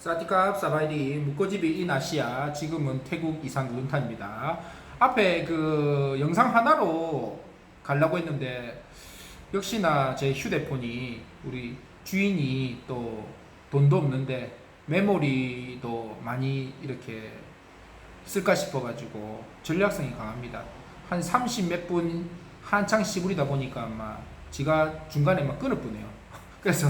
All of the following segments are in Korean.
사디캅 사바이디 묵고집이 인아시아 지금은 태국 이상 룬타입니다. 앞에 그 영상 하나로 가려고 했는데 역시나 제 휴대폰이 우리 주인이 또 돈도 없는데 메모리도 많이 이렇게 쓸까 싶어가지고 전략성이 강합니다. 한 30 몇 분 한창 시부리다 보니까 아마 지가 중간에 막 끊을 뻔해요. 그래서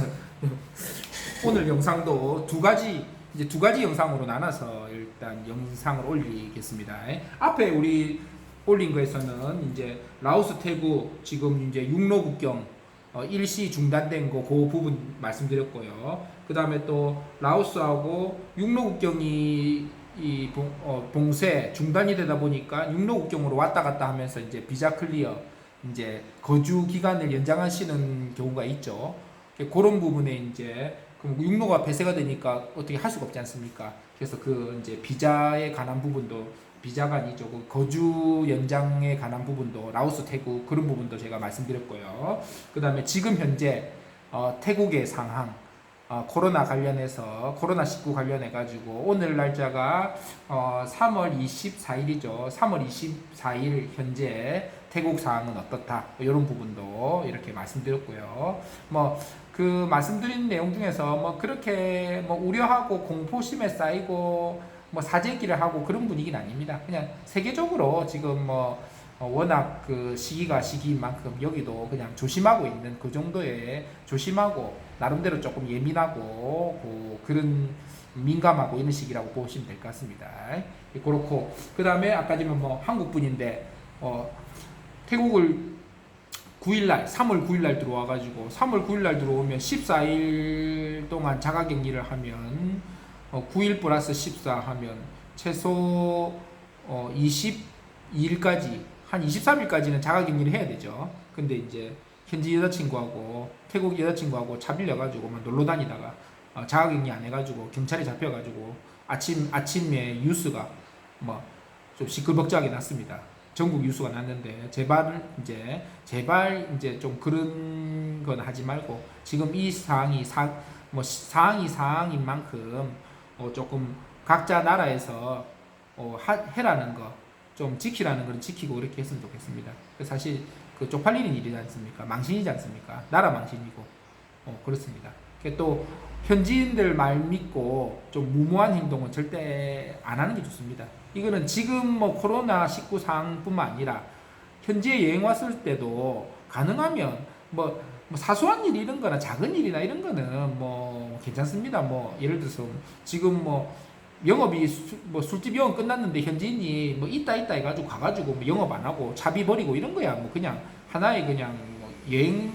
오늘 영상도 두 가지 영상으로 나눠서 일단 영상을 올리겠습니다. 앞에 우리 올린 거에서는 이제 라오스 태국 지금 이제 육로 국경 일시 중단된 거 그 부분 말씀드렸고요. 그 다음에 또 라오스하고 육로 국경이 봉쇄 중단이 되다 보니까 육로 국경으로 왔다 갔다 하면서 이제 비자 클리어 이제 거주 기간을 연장하시는 경우가 있죠. 그런 부분에 이제 육로가 폐쇄가 되니까 어떻게 할 수가 없지 않습니까? 그래서 그 이제 비자에 관한 부분도 비자가 아니죠. 그 거주 연장에 관한 부분도 라오스, 태국 그런 부분도 제가 말씀드렸고요. 그 다음에 지금 현재 태국의 상황 코로나 관련해서 코로나19 관련해 가지고 오늘 날짜가 3월 24일이죠. 3월 24일 현재 태국 상황은 어떻다 이런 부분도 이렇게 말씀드렸고요. 뭐 그 말씀드린 내용 중에서 뭐 그렇게 뭐 우려하고 공포심에 쌓이고 뭐 사재기를 하고 그런 분위기는 아닙니다. 그냥 세계적으로 지금 뭐 워낙 그 시기가 시기인 만큼 여기도 그냥 조심하고 있는 그 정도의 조심하고 나름대로 조금 예민하고 그런 민감하고 있는 시기라고 보시면 될 것 같습니다. 그렇고 그 다음에 아까 지금 뭐 한국 분인데 태국을 9일날 3월 9일날 들어와가지고 3월 9일날 들어오면 14일 동안 자가격리를 하면 9일 플러스 14 하면 최소 22일까지 한 23일까지는 자가격리를 해야 되죠. 근데 이제 현지 여자친구하고 태국 여자친구하고 차 빌려가지고 막 놀러 다니다가 자가격리 안 해가지고 경찰에 잡혀가지고 아침에 뉴스가 뭐 좀 시끌벅적하게 났습니다. 전국 뉴스가 났는데 제발 이제 좀 그런 건 하지 말고 지금 이 사항이 사항인 만큼 조금 각자 나라에서 해라는 거 좀 지키라는 건 지키고 그렇게 했으면 좋겠습니다. 사실 그 쪽팔리는 일이지 않습니까? 망신이지 않습니까? 나라 망신이고 그렇습니다. 또 현지인들 말 믿고 좀 무모한 행동은 절대 안 하는 게 좋습니다. 이거는 지금 뭐 코로나19 상황뿐만 아니라 현지에 여행 왔을 때도 가능하면 뭐 사소한 일 이런 거나 작은 일이나 이런 거는 뭐 괜찮습니다. 뭐 예를 들어서 지금 뭐 영업이 뭐 술집 영업 끝났는데 현지인이 뭐 있다 해가지고 가가지고 뭐 영업 안 하고 차비 버리고 이런 거야 뭐 그냥 하나의 그냥 뭐 여행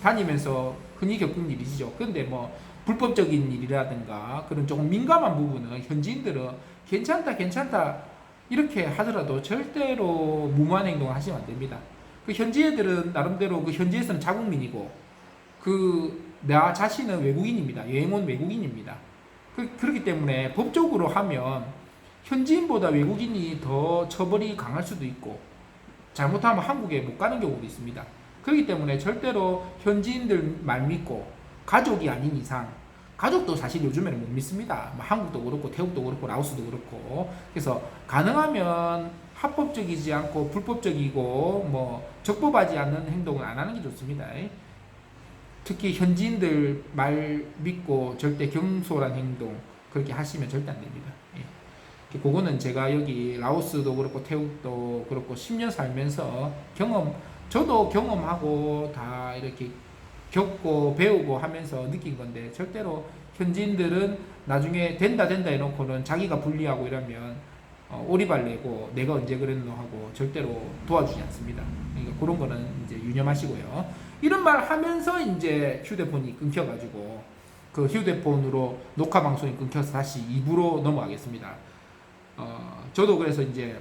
다니면서 흔히 겪은 일이죠. 근데 뭐 불법적인 일이라든가 그런 조금 민감한 부분은 현지인들은 괜찮다 이렇게 하더라도 절대로 무모한 행동을 하시면 안 됩니다. 그 현지 애들은 나름대로 그 현지에서는 자국민이고 나 자신은 외국인입니다. 여행 온 외국인입니다. 그렇기 때문에 법적으로 하면 현지인보다 외국인이 더 처벌이 강할 수도 있고 잘못하면 한국에 못 가는 경우도 있습니다. 그렇기 때문에 절대로 현지인들 말 믿고 가족이 아닌 이상 가족도 사실 요즘에는 못 믿습니다. 한국도 그렇고 태국도 그렇고 라오스도 그렇고 그래서 가능하면 합법적이지 않고 불법적이고 뭐 적법하지 않는 행동을 안 하는 게 좋습니다. 특히 현지인들 말 믿고 절대 경솔한 행동 그렇게 하시면 절대 안 됩니다. 그거는 제가 여기 라오스도 그렇고 태국도 그렇고 10년 살면서 저도 경험하고 다 이렇게 겪고 배우고 하면서 느낀 건데 절대로 현지인들은 나중에 된다 해놓고는 자기가 불리하고 이러면 오리발 내고 내가 언제 그랬노 하고 절대로 도와주지 않습니다. 그러니까 그런 거는 이제 유념하시고요. 이런 말 하면서 이제 휴대폰이 끊겨가지고 그 휴대폰으로 녹화 방송이 끊겨서 다시 2부로 넘어가겠습니다. 저도 그래서 이제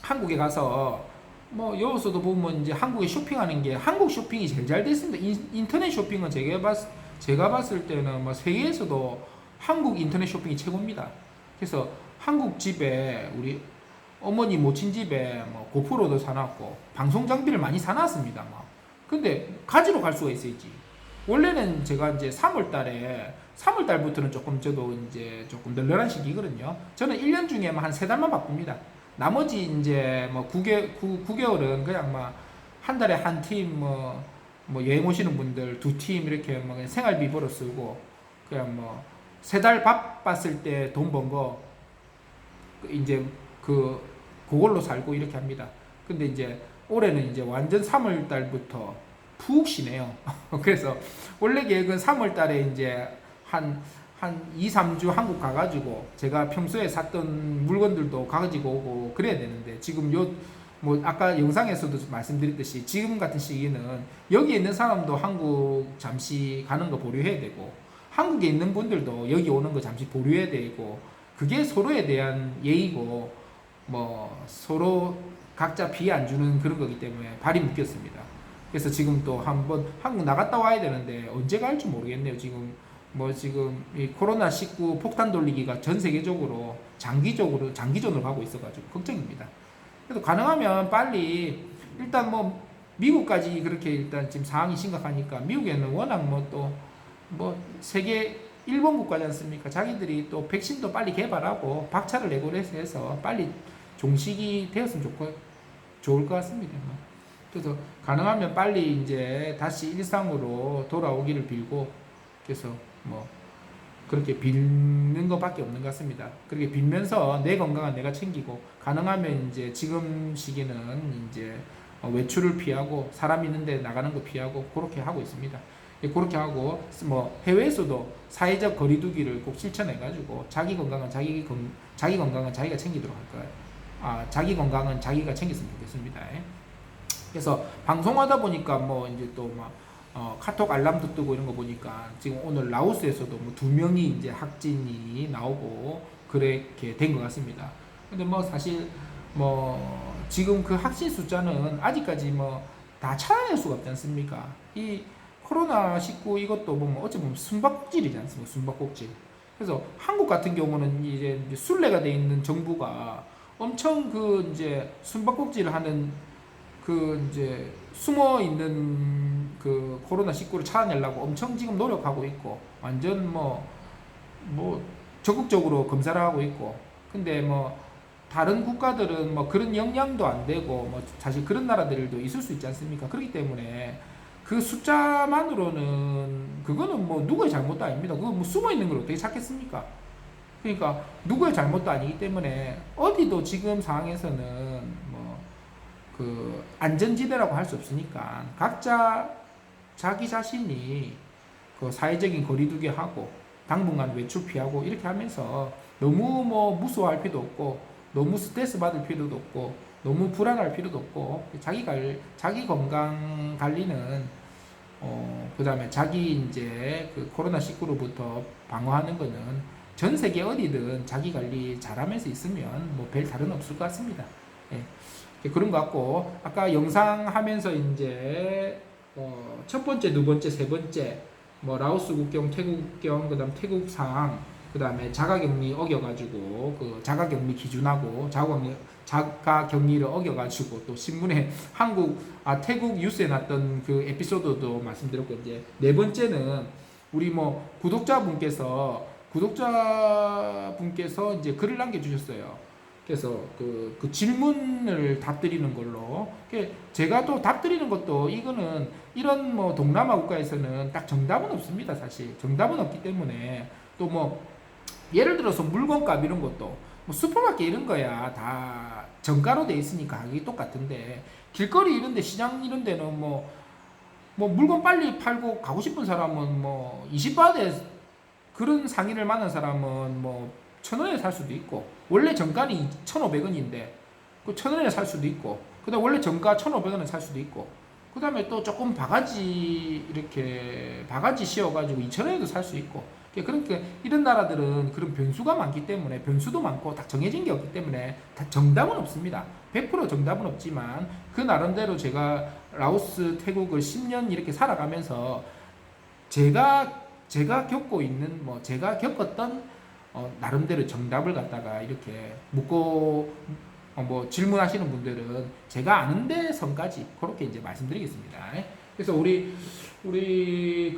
한국에 가서 뭐 여기서도 보면 이제 한국에 쇼핑하는 게 한국 쇼핑이 제일 잘 됐습니다. 인터넷 쇼핑은 제가 봤을 때는 뭐 세계에서도 한국 인터넷 쇼핑이 최고입니다. 그래서 한국 집에 우리 어머니 모친 집에 뭐 고프로도 사놨고 방송 장비를 많이 사놨습니다. 막 근데 가지러 갈 수가 있어야지. 원래는 제가 이제 3월 달에 3월 달부터는 조금 저도 이제 조금 널널한 시기거든요. 저는 1년 중에만 한 3달만 바쁩니다. 나머지 이제 뭐 9개월은 그냥 뭐 한 달에 한 팀 뭐 여행 오시는 분들 2팀 이렇게 뭐 그냥 생활비 벌어 쓰고 그냥 뭐 3달 바빴을 때 돈 번 거 이제 그걸로 살고 이렇게 합니다. 근데 이제 올해는 이제 완전 3월 달부터 푹 쉬네요. 그래서 원래 계획은 3월 달에 이제 한 2, 3주 한국 가가지고 제가 평소에 샀던 물건들도 가지고 오고 그래야 되는데 지금 뭐 아까 영상에서도 말씀드렸듯이 지금 같은 시기는 여기 있는 사람도 한국 잠시 가는 거 보류해야 되고 한국에 있는 분들도 여기 오는 거 잠시 보류해야 되고 그게 서로에 대한 예의고 뭐 서로 각자 피해 안 주는 그런 거기 때문에 발이 묶였습니다. 그래서 지금 또 한번 한국 나갔다 와야 되는데 언제 갈지 모르겠네요. 지금 이 코로나19 폭탄 돌리기가 전 세계적으로 장기전으로 가고 있어가지고 걱정입니다. 그래서 가능하면 빨리 일단 뭐 미국까지 그렇게 일단 지금 상황이 심각하니까 미국에는 워낙 뭐 세계 1번 국가지 않습니까? 자기들이 또 백신도 빨리 개발하고 박차를 내고 해서 빨리 종식이 되었으면 좋을 것 같습니다. 그래서 가능하면 빨리 이제 다시 일상으로 돌아오기를 빌고 그래서 뭐 그렇게 빌는 것밖에 없는 것 같습니다. 그렇게 빌면서 내 건강은 내가 챙기고 가능하면 이제 지금 시기는 이제 외출을 피하고 사람 있는데 나가는 거 피하고 그렇게 하고 있습니다. 그렇게 하고 뭐 해외에서도 사회적 거리두기를 꼭 실천해가지고 자기 건강은 자기가 챙기도록 할 거예요. 자기 건강은 자기가 챙겼으면 좋겠습니다. 그래서 방송하다 보니까 뭐 이제 또 막 카톡 알람도 뜨고 이런 거 보니까 지금 오늘 라오스에서도 뭐 2명이 이제 확진이 나오고 그렇게 된 것 같습니다. 근데 뭐 사실 뭐 지금 그 확진 숫자는 아직까지 뭐 다 찾아낼 수가 없지 않습니까? 이 코로나19 이것도 보면 어찌 보면 숨바꼭질이지 않습니까? 숨바꼭질. 그래서 한국 같은 경우는 이제 순례가 돼 있는 정부가 엄청 그 이제 숨바꼭질을 하는 그 이제 숨어 있는 그 코로나19를 찾아내려고 엄청 지금 노력하고 있고 완전 뭐 적극적으로 검사를 하고 있고 근데 뭐 다른 국가들은 뭐 그런 역량도 안 되고 뭐 사실 그런 나라들도 있을 수 있지 않습니까? 그렇기 때문에 그 숫자만으로는 그거는 뭐 누구의 잘못도 아닙니다. 그거 뭐 숨어 있는 걸 어떻게 찾겠습니까? 그러니까 누구의 잘못도 아니기 때문에 어디도 지금 상황에서는 그 안전지대라고 할 수 없으니까 각자 자기 자신이 그 사회적인 거리두기 하고 당분간 외출 피하고 이렇게 하면서 너무 뭐 무서워할 필요도 없고 너무 스트레스 받을 필요도 없고 너무 불안할 필요도 없고 자기 건강 관리는 그다음에 자기 이제 그 코로나19로부터 방어하는 거는 전 세계 어디든 자기 관리 잘하면서 있으면 뭐 별 다른 없을 것 같습니다. 예. 그런 것 같고 아까 영상 하면서 이제 첫 번째, 두 번째, 세 번째 뭐 라오스 국경, 태국 국경, 그다음 태국 상황, 그다음에 자가격리 어겨가지고 그 자가격리 기준하고 자가격리를 어겨가지고 또 신문에 태국 뉴스에 났던 그 에피소드도 말씀드렸고 이제 네 번째는 우리 뭐 구독자분께서 이제 글을 남겨주셨어요. 그래서 그 질문을 답드리는 걸로 제가 또 답드리는 것도 이거는 이런 뭐 동남아 국가에서는 딱 정답은 없습니다. 사실 정답은 없기 때문에 또 뭐 예를 들어서 물건값 이런 것도 뭐 슈퍼마켓 이런 거야 다 정가로 돼 있으니까 가격이 똑같은데 길거리 이런데 시장 이런 데는 뭐 물건 빨리 팔고 가고 싶은 사람은 뭐 20바트에 그런 상인을 만난 사람은 뭐 1,000원에 살 수도 있고 원래 정가는 1,500원인데 그 1,000원에 살 수도 있고 그다음 원래 정가 1,500원에 살 수도 있고 그 다음에 또 조금 바가지 씌워가지고 2,000원에도 살 수 있고 그러니까 이런 나라들은 그런 변수가 많기 때문에 변수도 많고 딱 정해진 게 없기 때문에 다 정답은 없습니다. 100% 정답은 없지만 그 나름대로 제가 라오스, 태국을 10년 이렇게 살아가면서 제가 겪고 있는 제가 겪었던 나름대로 정답을 갖다가 이렇게 묻고 질문하시는 분들은 제가 아는 데선까지 그렇게 이제 말씀드리겠습니다. 그래서 우리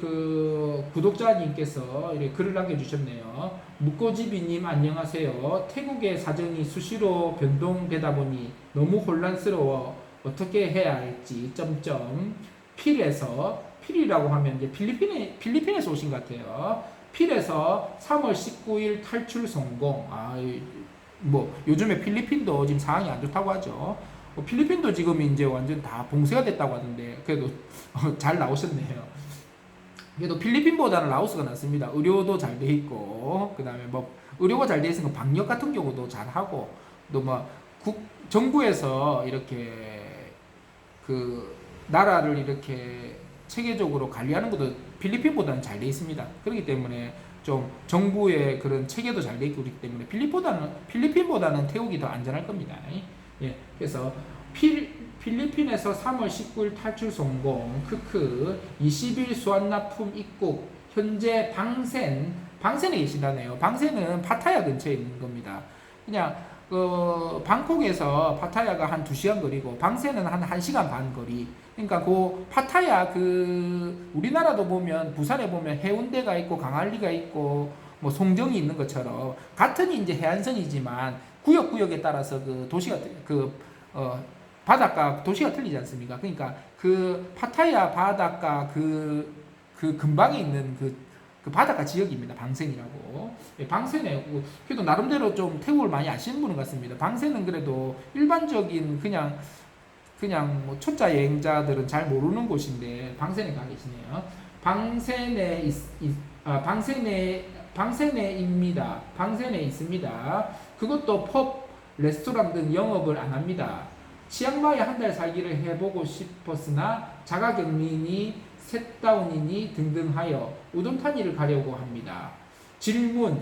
그 구독자님께서 이렇게 글을 남겨주셨네요. 묵고지비님 안녕하세요. 태국의 사정이 수시로 변동되다 보니 너무 혼란스러워 어떻게 해야 할지 점점 필이라고 하면 이제 필리핀에서 오신 것 같아요. 필에서 3월 19일 탈출 성공. 뭐 요즘에 필리핀도 지금 상황이 안 좋다고 하죠. 필리핀도 지금 이제 완전 다 봉쇄가 됐다고 하던데 그래도 잘 나오셨네요. 그래도 필리핀보다는 라오스가 낫습니다. 의료도 잘 돼 있고 그다음에 뭐 의료가 잘 돼 있으니까 방역 같은 경우도 잘 하고 또 뭐 정부에서 이렇게 그 나라를 이렇게 체계적으로 관리하는 것도 필리핀보다는 잘 돼 있습니다. 그렇기 때문에 좀 정부의 그런 체계도 잘 돼 있고 그렇기 때문에 필리핀보다는 태국이 더 안전할 겁니다. 예, 그래서 필리핀에서 3월 19일 탈출 성공, 크크, 20일 수완나품 입국, 현재 방센에 계시다네요. 방센은 파타야 근처에 있는 겁니다. 그냥 방콕에서 파타야가 한 2시간 거리고 방센은 한 1시간 반 거리. 그러니까 그 파타야 우리나라도 보면 부산에 보면 해운대가 있고 강안리가 있고 뭐 송정이 있는 것처럼 같은 이제 해안선이지만 구역에 따라서 그 도시가 바닷가 도시가 틀리지 않습니까? 그러니까 그 파타야 바닷가 그 근방에 있는 그 바닷가 지역입니다. 방센이라고. 방센에 그래도 나름대로 좀 태국을 많이 아시는 분인 것 같습니다. 방센은 그래도 일반적인 그냥 뭐 초짜 여행자들은 잘 모르는 곳인데 방센에 가 계시네요. 방센에입니다. 방센에 있습니다. 그것도 펍, 레스토랑 등 영업을 안 합니다. 치앙마이에 한 달 살기를 해보고 싶었으나 자가격리니 셋다운이니 등등하여 우돈타니를 가려고 합니다. 질문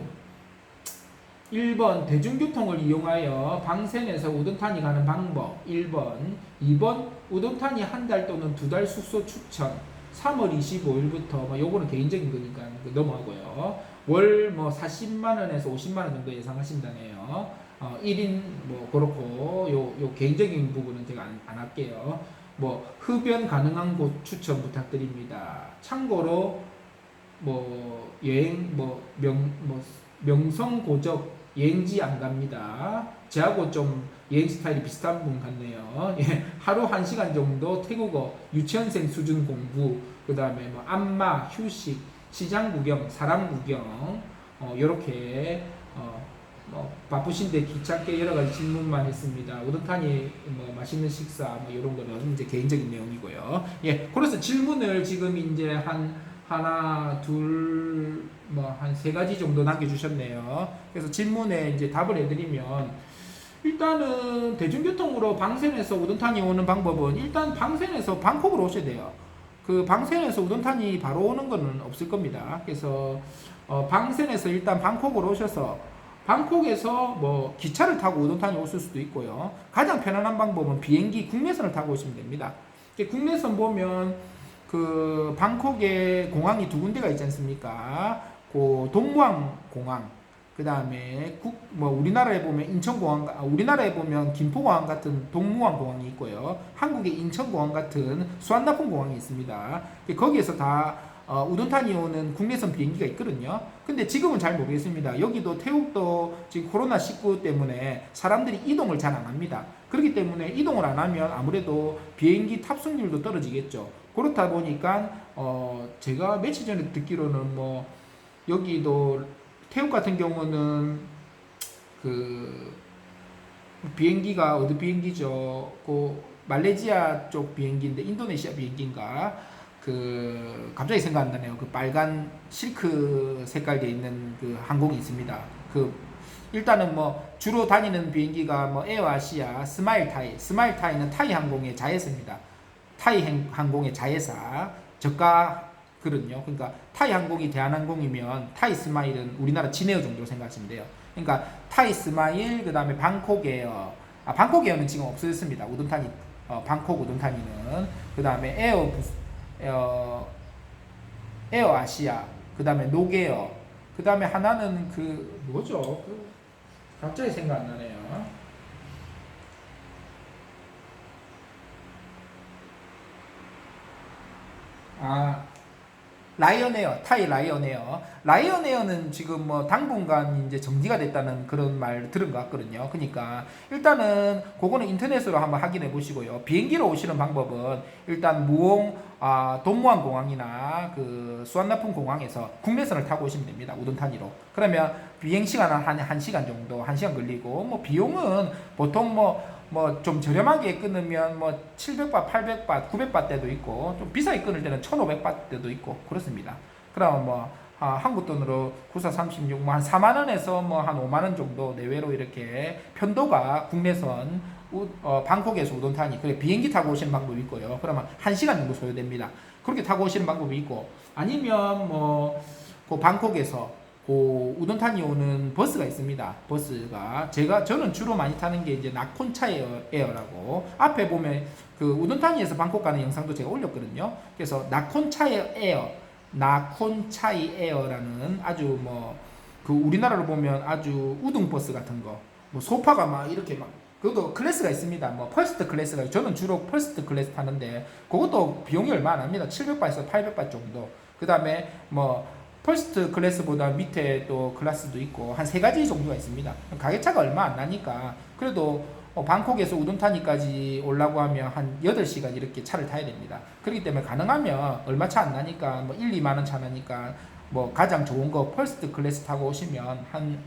1번 대중교통을 이용하여 방센에서 우돈타니 가는 방법 1번 2번 우돈타니 한 달 또는 2달 숙소 추천 3월 25일부터 뭐 요거는 개인적인 거니까 넘어가고요. 월 뭐 40만원에서 50만원 정도 예상하신다네요. 1인 뭐 그렇고 요 개인적인 부분은 제가 안 할게요. 뭐 흡연 가능한 곳 추천 부탁드립니다. 참고로 뭐 여행 명성고적 여행지 안 갑니다. 저하고 좀 여행 스타일이 비슷한 분 같네요. 예, 하루 1시간 정도 태국어 유치원생 수준 공부, 그 다음에 뭐 안마, 휴식, 시장 구경, 사람 구경, 요렇게 뭐 바쁘신데 귀찮게 여러 가지 질문만 했습니다. 우돈타니 뭐 맛있는 식사 뭐 이런 거는 이제 개인적인 내용이고요. 예, 그래서 질문을 지금 이제 하나, 둘, 뭐 한 3가지 정도 남겨주셨네요. 그래서 질문에 이제 답을 해드리면 일단은 대중교통으로 방센에서 우돈타니 오는 방법은 일단 방센에서 방콕으로 오셔야 돼요. 그 방센에서 우돈타니 바로 오는 거는 없을 겁니다. 그래서 방센에서 일단 방콕으로 오셔서 방콕에서 뭐 기차를 타고 우돈타니 오실 수도 있고요. 가장 편안한 방법은 비행기 국내선을 타고 오시면 됩니다. 국내선 보면 그 방콕에 공항이 2군데가 있지 않습니까? 그 동무항 공항, 그 다음에 뭐 우리나라에 보면 인천공항, 우리나라에 보면 김포공항 같은 동무항 공항이 있고요. 한국의 인천공항 같은 수완나품 공항이 있습니다. 거기에서 다 우돈타니 오는 국내선 비행기가 있거든요. 근데 지금은 잘 모르겠습니다. 여기도 태국도 지금 코로나19 때문에 사람들이 이동을 잘 안 합니다. 그렇기 때문에 이동을 안 하면 아무래도 비행기 탑승률도 떨어지겠죠. 그렇다 보니까 제가 며칠 전에 듣기로는 뭐 여기도 태국 같은 경우는 그 비행기가 어디 비행기죠? 그 말레이시아 쪽 비행기인데 인도네시아 비행기인가? 그 갑자기 생각 안 나네요. 그 빨간 실크 색깔 돼 있는 그 항공이 있습니다. 그 일단은 뭐 주로 다니는 비행기가 뭐 에어아시아, 스마일타이는 타이 항공의 자회사입니다. 타이 항공의 자회사 저가거든요. 그러니까 타이 항공이 대한항공이면 타이 스마일은 우리나라 진에어 정도로 생각하시면 돼요. 그러니까 타이 스마일 그다음에 방콕 에어. 방콕 에어는 지금 없어졌습니다. 우돈타니 방콕 우돈타니는 그다음에 에어 아시아 그다음에 노게어 그다음에 하나는 그 뭐죠? 갑자기 생각 안 나네요. 아, 라이언에어, 타이 라이언에어. 라이언에어는 지금 뭐 당분간 이제 정지가 됐다는 그런 말 들은 것 같거든요. 그러니까 일단은 그거는 인터넷으로 한번 확인해 보시고요. 비행기로 오시는 방법은 일단 돈무안 공항이나 그 수완나푼 공항에서 국내선을 타고 오시면 됩니다. 우돈 단위로. 그러면 비행 시간은 한 1시간 정도, 1시간 걸리고 뭐 비용은 보통 뭐 좀 저렴하게 끊으면 뭐 700바, 800바, 900바 때도 있고 좀 비싸게 끊을 때는 1500바 때도 있고 그렇습니다. 그럼 뭐 한국 돈으로 9436 뭐 한 4만 원에서 뭐 한 5만 원 정도 내외로 이렇게 편도가 국내선 방콕에서 우돈타니 그래 비행기 타고 오시는 방법이 있고요. 그러면 1시간 정도 소요됩니다. 그렇게 타고 오시는 방법이 있고 아니면 그 방콕에서 그 우돈탄이 오는 버스가 있습니다. 버스가 저는 주로 많이 타는 게 이제 나콘차이 에어라고 앞에 보면 그 우돈탄이에서 방콕 가는 영상도 제가 올렸거든요. 그래서 나콘차이 에어라는 아주 뭐 그 우리나라로 보면 아주 우등 버스 같은 거, 뭐 소파가 막 이렇게 막 그것도 클래스가 있습니다. 뭐 퍼스트 클래스가 저는 주로 퍼스트 클래스 타는데 그것도 비용이 얼마 안 합니다. 700바에서 800바 정도. 그 다음에 뭐 퍼스트 클래스보다 밑에 또 클래스도 있고 한 3가지 정도가 있습니다. 가격차가 얼마 안 나니까 그래도 방콕에서 우돈타니까지 오려고 하면 한 8시간 이렇게 차를 타야 됩니다. 그렇기 때문에 가능하면 얼마 차 안 나니까 뭐 1, 2만 원 차 나니까 뭐 가장 좋은 거 퍼스트 클래스 타고 오시면 한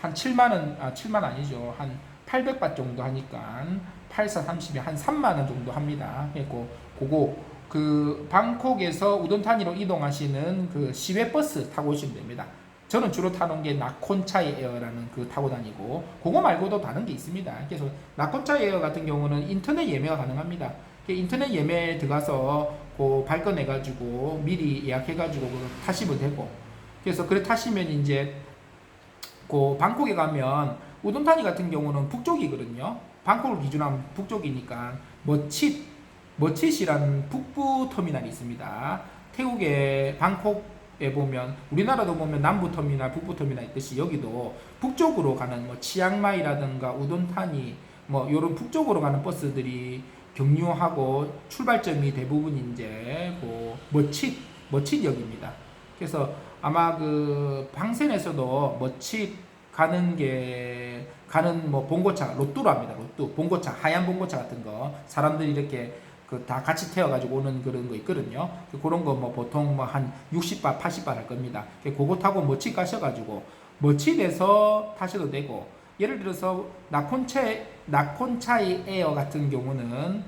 7만 원, 7만 아니죠. 한 800바 정도 하니까 84, 30이 한 3만 원 정도 합니다. 그리고 그거 그 방콕에서 우돈타니로 이동하시는 그 시외버스 타고 오시면 됩니다. 저는 주로 타는 게 나콘차이 에어라는 그 타고 다니고 그거 말고도 다른 게 있습니다. 그래서 나콘차이 에어 같은 경우는 인터넷 예매가 가능합니다. 인터넷 예매 들어가서 그 발권해 가지고 미리 예약해 가지고 타시면 되고 그래서 그래 타시면 이제 그 방콕에 가면 우돈타니 같은 경우는 북쪽이거든요. 방콕을 기준으로 하면 북쪽이니까 머칫이라는 북부 터미널이 있습니다. 태국의 방콕에 보면 우리나라도 보면 남부 터미널, 북부 터미널 있듯이 여기도 북쪽으로 가는 뭐 치앙마이라든가 우돈타니 뭐 이런 북쪽으로 가는 버스들이 경유하고 출발점이 대부분 이제 그 머칫역입니다. 그래서 아마 그 방센에서도 머칫 가는 뭐 봉고차 로뚜로 합니다. 로뚜 봉고차 하얀 봉고차 같은 거 사람들이 이렇게 그 다 같이 태워가지고 오는 그런 거 있거든요. 그런 거 뭐 보통 뭐 한 60바, 80바 할 겁니다. 그거 타고 머칫 가셔가지고 머칫에서 타셔도 되고 예를 들어서 나콘차이 에어 같은 경우는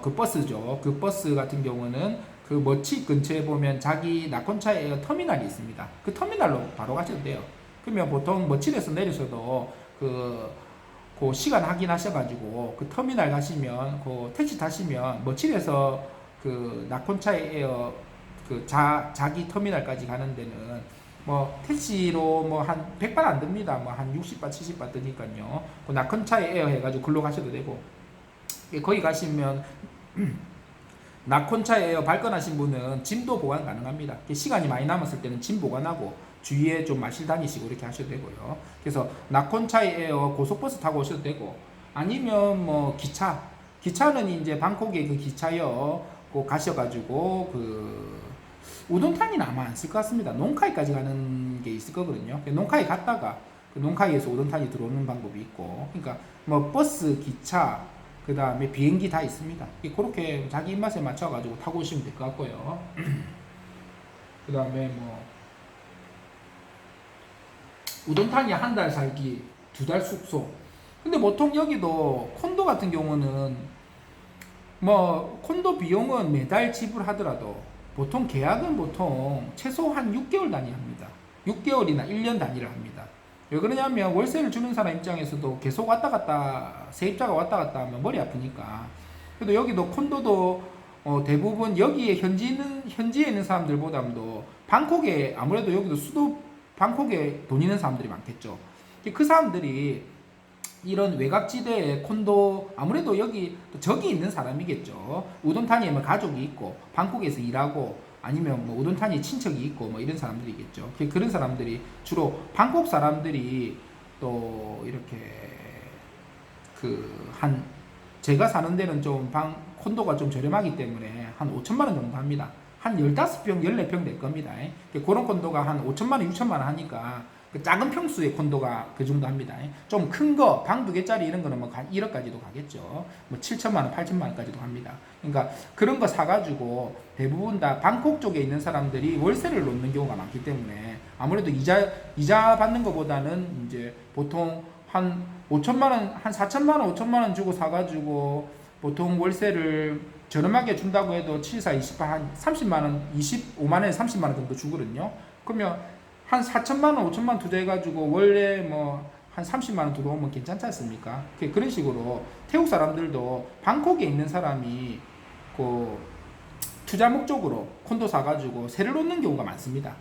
그 버스죠. 그 버스 같은 경우는 그 머칫 근처에 보면 자기 나콘차이 에어 터미널이 있습니다. 그 터미널로 바로 가셔도 돼요. 그러면 보통 머칫에서 내리셔도 그 시간 확인하셔가지고 그 터미널 가시면 그 택시 타시면 머칫에서 그 나콘차이 에어 그 자기 터미널까지 가는 데는 뭐 택시로 뭐 한 100바 안 듭니다. 뭐 한 60바 70바 드니까요. 그 나콘차이 에어 해가지고 글로 가셔도 되고 거기 가시면 나콘차이 에어 발권하신 분은 짐도 보관 가능합니다. 시간이 많이 남았을 때는 짐 보관하고 주위에 좀 마실 다니시고 이렇게 하셔도 되고요. 그래서 나콘차이 에어 고속버스 타고 오셔도 되고 아니면 뭐 기차는 이제 방콕에 그 기차역 가셔가지고 그 우돈타니는 아마 안 쓸 것 같습니다. 농카이까지 가는 게 있을 거거든요. 농카이 갔다가 그 농카이에서 우돈타니 들어오는 방법이 있고 그러니까 뭐 버스, 기차 그 다음에 비행기 다 있습니다. 그렇게 자기 입맛에 맞춰가지고 타고 오시면 될 것 같고요. 그 다음에 뭐 우돈타니 한 달 살기, 2달 숙소. 근데 보통 여기도 콘도 같은 경우는 뭐 콘도 비용은 매달 지불하더라도 보통 계약은 보통 최소 한 6개월 단위 합니다. 6개월이나 1년 단위를 합니다. 왜 그러냐면 월세를 주는 사람 입장에서도 계속 왔다 갔다 세입자가 왔다 갔다 하면 머리 아프니까. 그래도 여기도 콘도도 대부분 여기에 현지에 있는 사람들보다도 방콕에 아무래도 여기도 수도 방콕에 돈 있는 사람들이 많겠죠. 그 사람들이 이런 외곽지대에 콘도 아무래도 여기 적이 있는 사람이겠죠. 우돈타니에 뭐 가족이 있고 방콕에서 일하고 아니면 뭐 우돈타니에 친척이 있고 뭐 이런 사람들이겠죠. 그런 사람들이 주로 방콕 사람들이 또 이렇게 제가 사는 데는 좀 콘도가 좀 저렴하기 때문에 한 5천만 원 정도 합니다. 한 15평, 14평 될 겁니다. 그런 콘도가 한 5천만 원, 6천만 원 하니까 그 작은 평수의 콘도가 그 정도 합니다. 좀 큰 거, 방 2개짜리 이런 거는 뭐 1억까지도 가겠죠. 뭐 7천만 원, 8천만 원까지도 갑니다. 그러니까 그런 거 사가지고 대부분 다 방콕 쪽에 있는 사람들이 월세를 놓는 경우가 많기 때문에 아무래도 이자 받는 것보다는 이제 보통 한 5천만 원, 한 4천만 원, 5천만 원 주고 사가지고 보통 월세를 저렴하게 준다고 해도 7, 4, 20, 한 30만 원, 25만 원에 30만 원 정도 주거든요. 그러면 한 4천만 원, 5천만 원 투자해가지고 원래 뭐 한 30만 원 들어오면 괜찮지 않습니까? 그런 식으로 태국 사람들도 방콕에 있는 사람이 그 투자 목적으로 콘도 사가지고 세를 놓는 경우가 많습니다.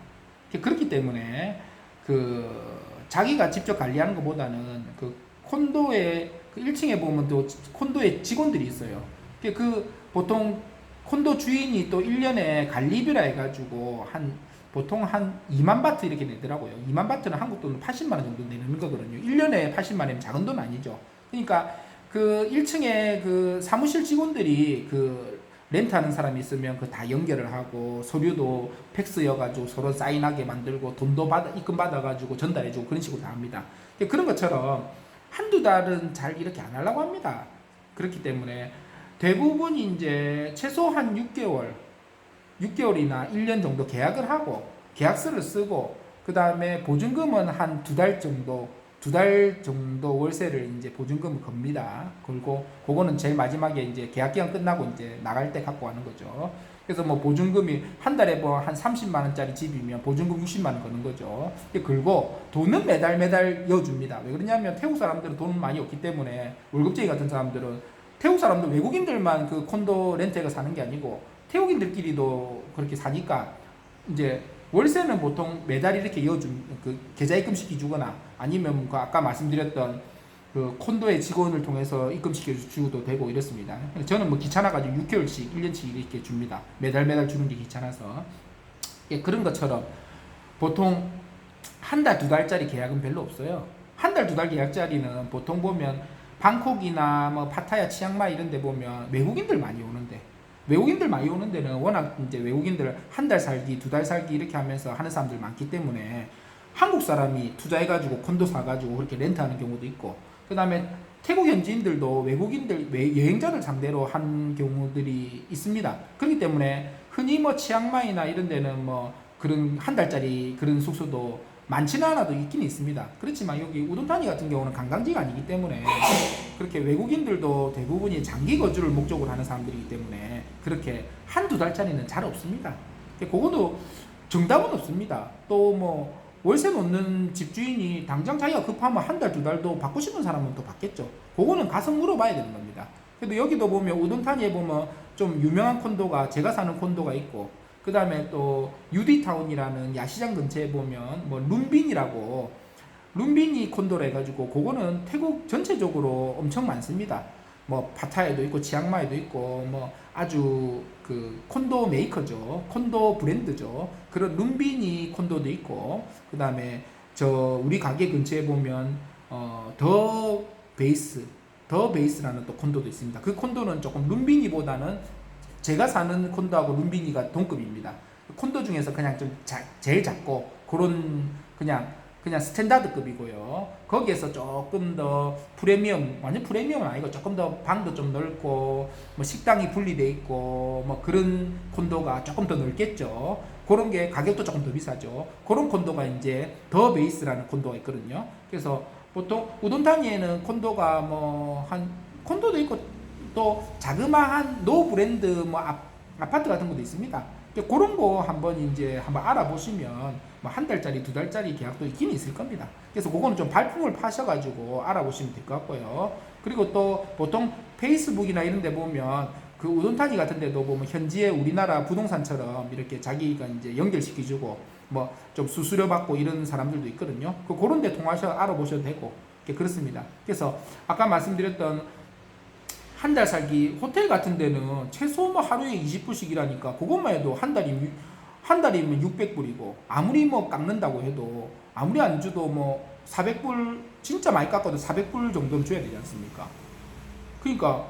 그렇기 때문에 그 자기가 직접 관리하는 것보다는 그 콘도의 그 1층에 보면 또 콘도에 직원들이 있어요. 그 보통 콘도 주인이 또 1년에 관리비라 해가지고 보통 한 2만 바트 이렇게 내더라고요. 2만 바트는 한국 돈으로 80만 원 정도 내는 거거든요. 1년에 80만 원이면 작은 돈 아니죠. 그러니까 그 1층에 그 사무실 직원들이 그 렌트하는 사람이 있으면 그 다 연결을 하고 서류도 팩스여가지고 서로 사인하게 만들고 돈도 입금 받아가지고 전달해주고 그런 식으로 다 합니다. 그런 것처럼 한두 달은 잘 이렇게 안 하려고 합니다. 그렇기 때문에 대부분 이제 최소 한 6개월이나 1년 정도 계약을 하고 계약서를 쓰고 그 다음에 보증금은 한 2달 정도 월세를 이제 보증금을 겁니다. 그리고 그거는 제일 마지막에 이제 계약 기간 끝나고 이제 나갈 때 갖고 가는 거죠. 그래서 뭐 보증금이 한 달에 뭐 한 30만 원짜리 집이면 보증금 60만 원 거는 거죠. 그리고 돈은 매달 이어줍니다. 왜 그러냐면 태국 사람들은 돈 많이 없기 때문에 월급쟁이 같은 사람들은 태국 사람들 외국인들만 그 콘도 렌트가 사는 게 아니고 태국인들끼리도 그렇게 사니까 이제 월세는 보통 매달 이렇게 그 계좌 입금시켜 주거나 아니면 그 아까 말씀드렸던 그 콘도의 직원을 통해서 입금시켜 주도 되고 이렇습니다. 저는 뭐 귀찮아가지고 6개월씩 1년씩 이렇게 줍니다. 매달 주는 게 귀찮아서. 그런 것처럼 보통 한 달, 2달짜리 계약은 별로 없어요. 한 달, 2달 계약짜리는 보통 보면 방콕이나 뭐 파타야, 치앙마이 이런 데 보면 외국인들 많이 오는데 데는 워낙 이제 외국인들 한 달 살기, 2달 살기 이렇게 하면서 하는 사람들 많기 때문에 한국 사람이 투자해가지고 콘도 사가지고 그렇게 렌트하는 경우도 있고, 그 다음에 태국 현지인들도 외국인들, 여행자를 상대로 한 경우들이 있습니다. 그렇기 때문에 흔히 뭐 치앙마이나 이런 데는 뭐 그런 한 달짜리 그런 숙소도 많지는 않아도 있긴 있습니다. 그렇지만 여기 우돈타니 같은 경우는 관광지가 아니기 때문에 그렇게 외국인들도 대부분이 장기 거주를 목적으로 하는 사람들이기 때문에 그렇게 한두 달짜리는 잘 없습니다. 그거도 정답은 없습니다. 또 뭐 월세 놓는 집주인이 당장 자기가 급하면 한 달, 2달도 받고 싶은 사람은 또 받겠죠. 그거는 가서 물어봐야 되는 겁니다. 그래도 여기도 보면 우돈타니에 보면 좀 유명한 콘도가, 제가 사는 콘도가 있고, 그 다음에 또 유디타운이라는 야시장 근처에 보면 뭐 룸비니 콘도라 해가지고 그거는 태국 전체적으로 엄청 많습니다. 뭐 파타야도 있고 치앙마이도 있고 뭐 아주 그 콘도 메이커죠. 콘도 브랜드죠. 그런 룸비니 콘도도 있고, 그 다음에 저 우리 가게 근처에 보면 더 베이스라는 또 콘도도 있습니다. 그 콘도는 조금 룸비니보다는 제가 사는 콘도하고 룸비니가 동급입니다. 콘도 중에서 그냥 좀 제일 작고 그런 그냥 스탠다드급이고요. 거기에서 조금 더 프리미엄, 완전 프리미엄은 아니고 조금 더 방도 좀 넓고 뭐 식당이 분리돼 있고 뭐 그런 콘도가 조금 더 넓겠죠. 그런 게 가격도 조금 더 비싸죠. 그런 콘도가 이제 더 베이스라는 콘도가 있거든요. 그래서 보통 우돈타니에는 콘도가 뭐 한 콘도도 있고 또 자그마한 노 브랜드 뭐 아파트 같은 것도 있습니다. 그런 거 한번 알아보시면 뭐 한 달짜리, 2달짜리 계약도 있긴 있을 겁니다. 그래서 그거는 좀 발품을 파셔가지고 알아보시면 될 것 같고요. 그리고 또 보통 페이스북이나 이런 데 보면 그 우돈타니 같은 데도 보면 현지의 우리나라 부동산처럼 이렇게 자기가 이제 연결시켜주고 뭐 좀 수수료 받고 이런 사람들도 있거든요. 그런 데 통하셔 알아보셔도 되고 그렇습니다. 그래서 아까 말씀드렸던 한 달 살기 호텔 같은 데는 최소 뭐 하루에 20불씩 일하니까 그것만 해도 한 달이면 600불이고 아무리 뭐 깎는다고 해도 아무리 안 줘도 뭐 400불 진짜 많이 깎아도 400불 정도는 줘야 되지 않습니까? 그러니까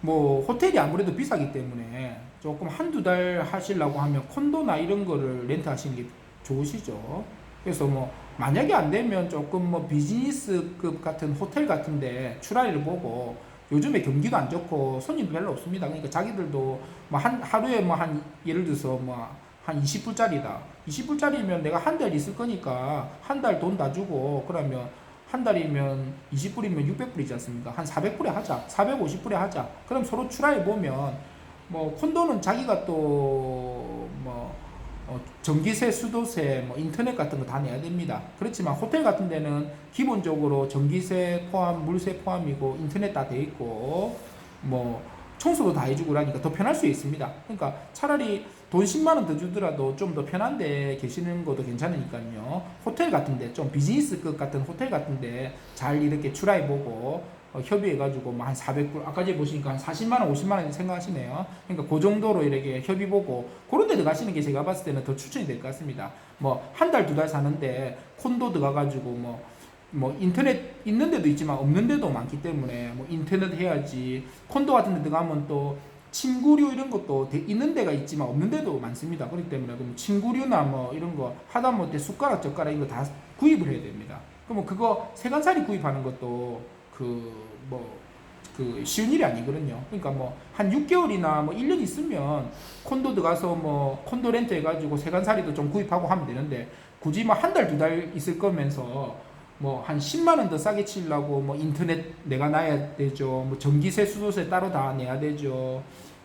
뭐 호텔이 아무래도 비싸기 때문에 조금 한두 달 하시려고 하면 콘도나 이런 거를 렌트 하시는 게 좋으시죠. 그래서 뭐 만약에 안 되면 조금 뭐 비즈니스급 같은 호텔 같은데 추라이를 보고, 요즘에 경기도 안 좋고 손님도 별로 없습니다. 그러니까 자기들도 뭐 한 하루에 뭐 한 예를 들어서 뭐 한 20불짜리다. 20불짜리면 내가 한 달 있을 거니까 한 달 돈 다 주고, 그러면 한 달이면 20불이면 600불이지 않습니까? 한 400불에 하자. 450불에 하자. 그럼 서로 추라해 보면, 뭐 콘도는 자기가 또뭐 전기세, 수도세, 뭐 인터넷 같은 거 다 내야 됩니다. 그렇지만 호텔 같은 데는 기본적으로 전기세 포함, 물세 포함이고 인터넷 다 돼 있고 뭐 청소도 다 해주고 그러니까 더 편할 수 있습니다. 그러니까 차라리 돈 10만 원 더 주더라도 좀 더 편한 데 계시는 것도 괜찮으니까요. 호텔 같은 데, 좀 비즈니스급 같은 호텔 같은 데 잘 이렇게 추라해 보고 협의해가지고 뭐 한 400불, 아까 전에 보시니까 한 40만원, 50만원 생각하시네요. 그러니까 그 정도로 이렇게 협의 보고 그런 데 들어가시는 게 제가 봤을 때는 더 추천이 될 것 같습니다. 뭐 한 달, 두 달 사는데 콘도 들어가가지고 뭐 인터넷 있는 데도 있지만 없는 데도 많기 때문에 뭐 인터넷 해야지. 콘도 같은 데 들어가면 또 침구류 이런 것도 있는 데가 있지만 없는 데도 많습니다. 그렇기 때문에 그럼 침구류나 뭐 이런 거 하다못해 숟가락, 젓가락 이거 다 구입을 해야 됩니다. 그럼 그거 세간살이 구입하는 것도 그 쉬운 일이 아니거든요. 그러니까 뭐 한 6개월이나 뭐 1년 있으면 콘도 들어가서 뭐 콘도 렌트 해가지고 세간살이도 좀 구입하고 하면 되는데, 굳이 뭐 한 달, 두 달 있을 거면서 뭐 한 10만 원 더 싸게 치려고 뭐 인터넷 내가 놔야 되죠. 뭐 전기세, 수도세 따로 다 내야 되죠.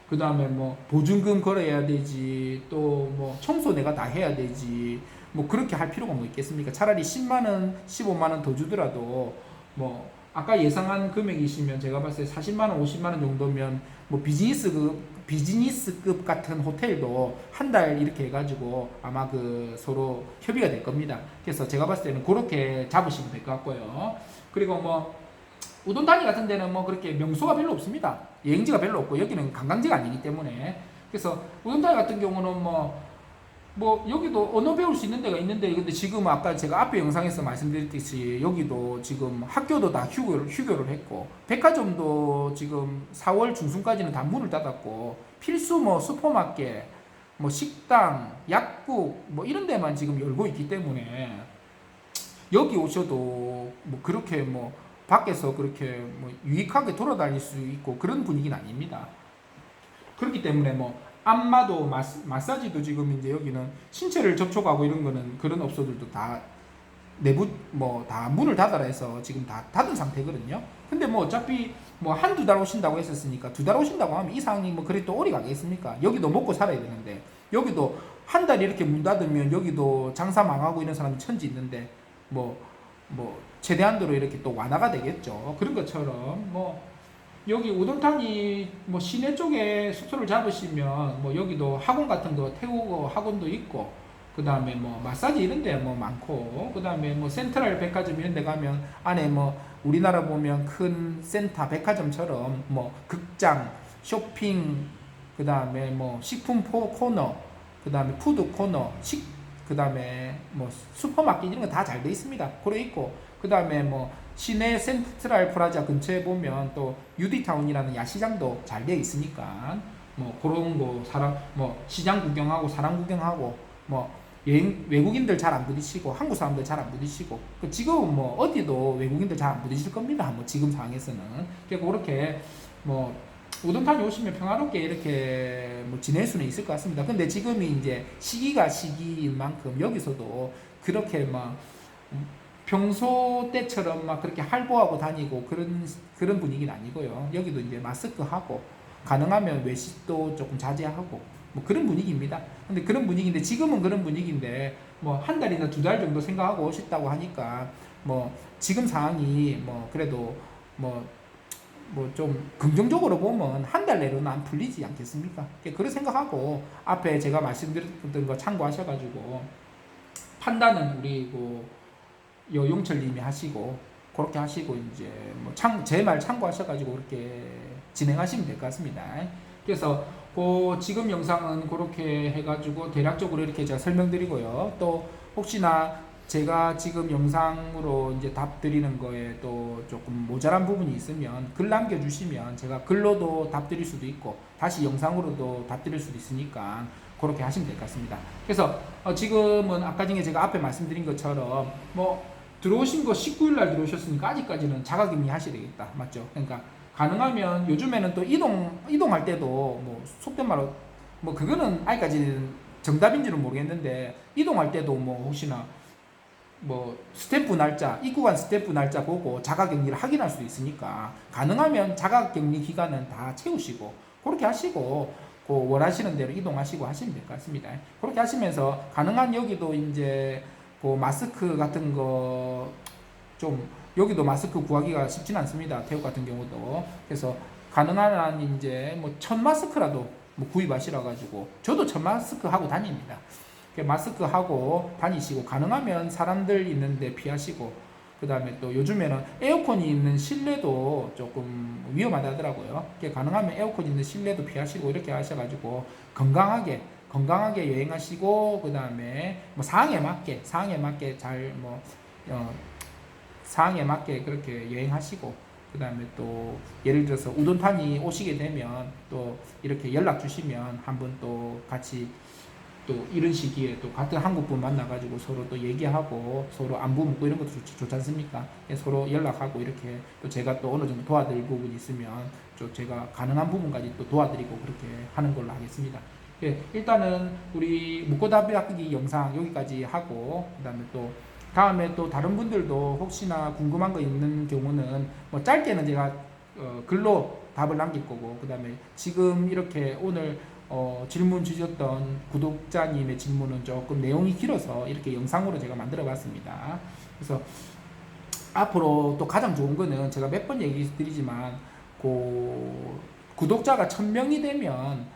그 다음에 뭐 보증금 걸어야 되지. 또 뭐 청소 내가 다 해야 되지. 뭐 그렇게 할 필요가 뭐 있겠습니까? 차라리 10만 원, 15만 원 더 주더라도 뭐 아까 예상한 금액이시면 제가 봤을 때 40만 원, 50만 원 정도면 뭐 비즈니스급 같은 호텔도 한 달 이렇게 해가지고 아마 그 서로 협의가 될 겁니다. 그래서 제가 봤을 때는 그렇게 잡으시면 될 것 같고요. 그리고 뭐 우돈 단위 같은 데는 뭐 그렇게 명소가 별로 없습니다. 여행지가 별로 없고 여기는 관광지가 아니기 때문에. 그래서 우돈 단위 같은 경우는 뭐 여기도 언어 배울 수 있는 데가 있는데, 근데 지금 아까 제가 앞에 영상에서 말씀드렸듯이 여기도 지금 학교도 다 휴교를 했고, 백화점도 지금 4월 중순까지는 다 문을 닫았고, 필수 뭐 슈퍼마켓, 뭐 식당, 약국 뭐 이런 데만 지금 열고 있기 때문에 여기 오셔도 뭐 그렇게 뭐 밖에서 그렇게 뭐 유익하게 돌아다닐 수 있고 그런 분위기는 아닙니다. 그렇기 때문에 뭐 안마도 마사지도 지금 이제 여기는 신체를 접촉하고 이런 거는 그런 업소들도 다 내부 뭐 다 문을 닫아라 해서 지금 다 닫은 상태거든요. 근데 뭐 어차피 뭐 한두 달 오신다고 했었으니까 두 달 오신다고 하면 이 상황이 뭐 그래 또 오래 가겠습니까? 여기도 먹고 살아야 되는데, 여기도 한 달 이렇게 문 닫으면 여기도 장사 망하고 이런 사람이 천지 있는데 뭐 최대한도로 이렇게 또 완화가 되겠죠. 그런 것처럼 뭐 여기 우동탄이 뭐 시내 쪽에 숙소를 잡으시면 뭐 여기도 학원 같은 거 태국어 학원도 있고, 그 다음에 뭐 마사지 이런 데 뭐 많고, 그 다음에 뭐 센트럴 백화점 이런 데 가면 안에 뭐 우리나라 보면 큰 센터 백화점처럼 뭐 극장, 쇼핑, 그 다음에 뭐 식품 코너, 그 다음에 푸드 코너, 그 다음에 뭐 슈퍼마켓 이런 거 다 잘 돼 있습니다. 그래 있고, 그 다음에 뭐 시내 센트럴 프라자 근처에 보면 또 UD타운이라는 야시장도 잘 되어 있으니까 뭐 그런 거 사람 뭐 시장 구경하고 사람 구경하고 뭐 외국인들 잘 안 부딪히고 한국 사람들 잘 안 부딪히고, 지금은 뭐 어디도 외국인들 잘 안 부딪힐 겁니다. 뭐 지금 상황에서는. 그러니까 그렇게 뭐 우동탄이 오시면 평화롭게 이렇게 뭐 지낼 수는 있을 것 같습니다. 근데 지금이 이제 시기가 시기인 만큼 여기서도 그렇게 막 평소 때처럼 막 그렇게 할보하고 다니고 그런 분위기는 아니고요. 여기도 이제 마스크 하고 가능하면 외식도 조금 자제하고 뭐 그런 분위기입니다. 근데 그런 분위기인데, 지금은 그런 분위기인데 뭐 한 달이나 두 달 정도 생각하고 오셨다고 하니까 뭐 지금 상황이 뭐 그래도 뭐 좀 긍정적으로 보면 한 달 내로는 안 풀리지 않겠습니까? 그런 생각하고 앞에 제가 말씀드렸던 거 참고하셔가지고 판단은 우리 여용철님이 하시고 그렇게 하시고 이제 뭐 제 말 참고하셔가지고 그렇게 진행하시면 될 것 같습니다. 그래서 지금 영상은 그렇게 해가지고 대략적으로 이렇게 제가 설명드리고요. 또 혹시나 제가 지금 영상으로 이제 답 드리는 거에 또 조금 모자란 부분이 있으면 글 남겨주시면 제가 글로도 답 드릴 수도 있고 다시 영상으로도 답 드릴 수도 있으니까 그렇게 하시면 될 것 같습니다. 그래서 지금은 아까 전에 제가 앞에 말씀드린 것처럼 뭐 들어오신 거 19일 날 들어오셨으니까 아직까지는 자가격리 하셔야 되겠다. 맞죠? 그러니까 가능하면 요즘에는 또 이동할 때도 뭐 속된 말로 뭐 그거는 아직까지는 정답인지는 모르겠는데 이동할 때도 뭐 혹시나 뭐 스탬프 날짜, 입국한 스탬프 날짜 보고 자가격리를 확인할 수도 있으니까 가능하면 자가격리 기간은 다 채우시고 그렇게 하시고 그 원하시는 대로 이동하시고 하시면 될 것 같습니다. 그렇게 하시면서 가능한 여기도 이제 그 마스크 같은 거 좀 여기도 마스크 구하기가 쉽진 않습니다. 태국 같은 경우도. 그래서 가능한 한 이제 뭐 1000마스크라도 뭐 구입하시라 가지고 저도 1000마스크 하고 다닙니다. 마스크 하고 다니시고 가능하면 사람들 있는데 피하시고 그 다음에 또 요즘에는 에어컨이 있는 실내도 조금 위험하다 하더라고요. 가능하면 에어컨 있는 실내도 피하시고 이렇게 하셔가지고 건강하게 여행하시고 그 다음에 뭐 상황에 맞게 잘 뭐 상황에 맞게 그렇게 여행하시고 그 다음에 또 예를 들어서 우돈탄이 오시게 되면 또 이렇게 연락 주시면 한번 또 같이 또 이런 시기에 또 같은 한국분 만나가지고 서로 또 얘기하고 서로 안부 묻고 이런 것도 좋지 않습니까? 서로 연락하고 이렇게 또 제가 또 어느 정도 도와드릴 부분이 있으면 좀 제가 가능한 부분까지 또 도와드리고 그렇게 하는 걸로 하겠습니다. 일단은 우리 묻고답하기 영상 여기까지 하고 그 다음에 또 다음에 또 다른 분들도 혹시나 궁금한 거 있는 경우는 뭐 짧게는 제가 글로 답을 남길 거고 그 다음에 지금 이렇게 오늘 질문 주셨던 구독자님의 질문은 조금 내용이 길어서 이렇게 영상으로 제가 만들어 봤습니다. 그래서 앞으로 또 가장 좋은 거는 제가 몇 번 얘기 드리지만 구독자가 1000명이 되면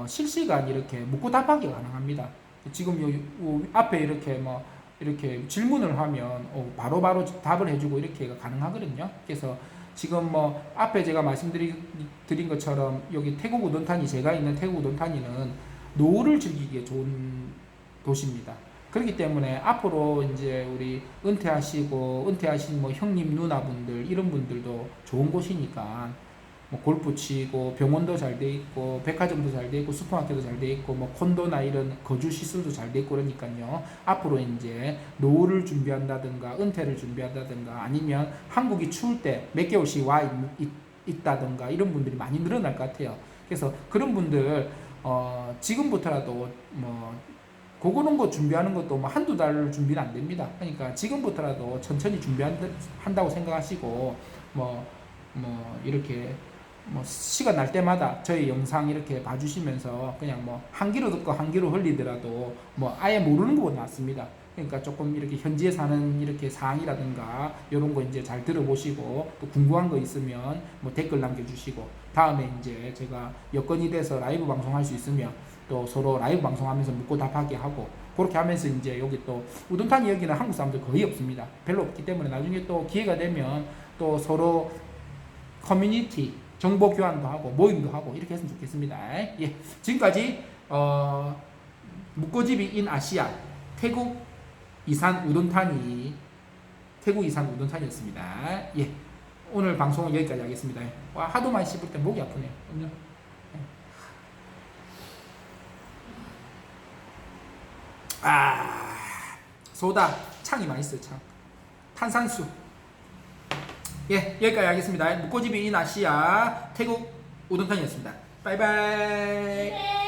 실시간 이렇게 묻고 답하기가 가능합니다. 지금 요 앞에 이렇게 뭐 이렇게 질문을 하면 바로바로 답을 해주고 이렇게 가능하거든요. 그래서 지금 뭐 앞에 제가 말씀드린 것처럼 여기 태국 우돈타니 제가 있는 태국 우돈타니는 노후를 즐기기에 좋은 도시입니다. 그렇기 때문에 앞으로 이제 우리 은퇴하신 뭐 형님 누나분들 이런 분들도 좋은 곳이니까 뭐 골프 치고 병원도 잘 돼 있고 백화점도 잘 돼 있고 슈퍼마켓도 잘 돼 있고 뭐 콘도나 이런 거주 시설도 잘 돼 있고 그러니까요. 앞으로 이제 노후를 준비한다든가 은퇴를 준비한다든가 아니면 한국이 추울 때 몇 개월씩 와 있다든가 이런 분들이 많이 늘어날 것 같아요. 그래서 그런 분들 지금부터라도 뭐 그거는 거 준비하는 것도 뭐 한두 달 준비는 안 됩니다. 그러니까 지금부터라도 천천히 준비한다고 생각하시고 뭐 이렇게 뭐 시간 날 때마다 저희 영상 이렇게 봐주시면서 그냥 뭐 한 귀로 듣고 한 귀로 흘리더라도 뭐 아예 모르는 것보다 낫습니다. 그러니까 조금 이렇게 현지에 사는 이렇게 사항이라든가 이런 거 이제 잘 들어보시고 또 궁금한 거 있으면 뭐 댓글 남겨주시고 다음에 이제 제가 여건이 돼서 라이브 방송할 수 있으면 또 서로 라이브 방송하면서 묻고 답하게 하고 그렇게 하면서 이제 여기 또 우돈타니 여기는 한국 사람들 거의 없습니다. 별로 없기 때문에 나중에 또 기회가 되면 또 서로 커뮤니티 정보 교환도 하고 모임도 하고 이렇게 했으면 좋겠습니다. 예, 지금까지 묵고집이 인 아시아 태국 이산 우돈탄이었습니다. 예, 오늘 방송은 여기까지 하겠습니다. 와, 하도 많이 씹을 때 목이 아프네요. 소다 창이 맛있어요. 창 탄산수. 예, 여기까지 하겠습니다. 묵고집이 인 아시아 태국 우돈탄이었습니다. 바이바이.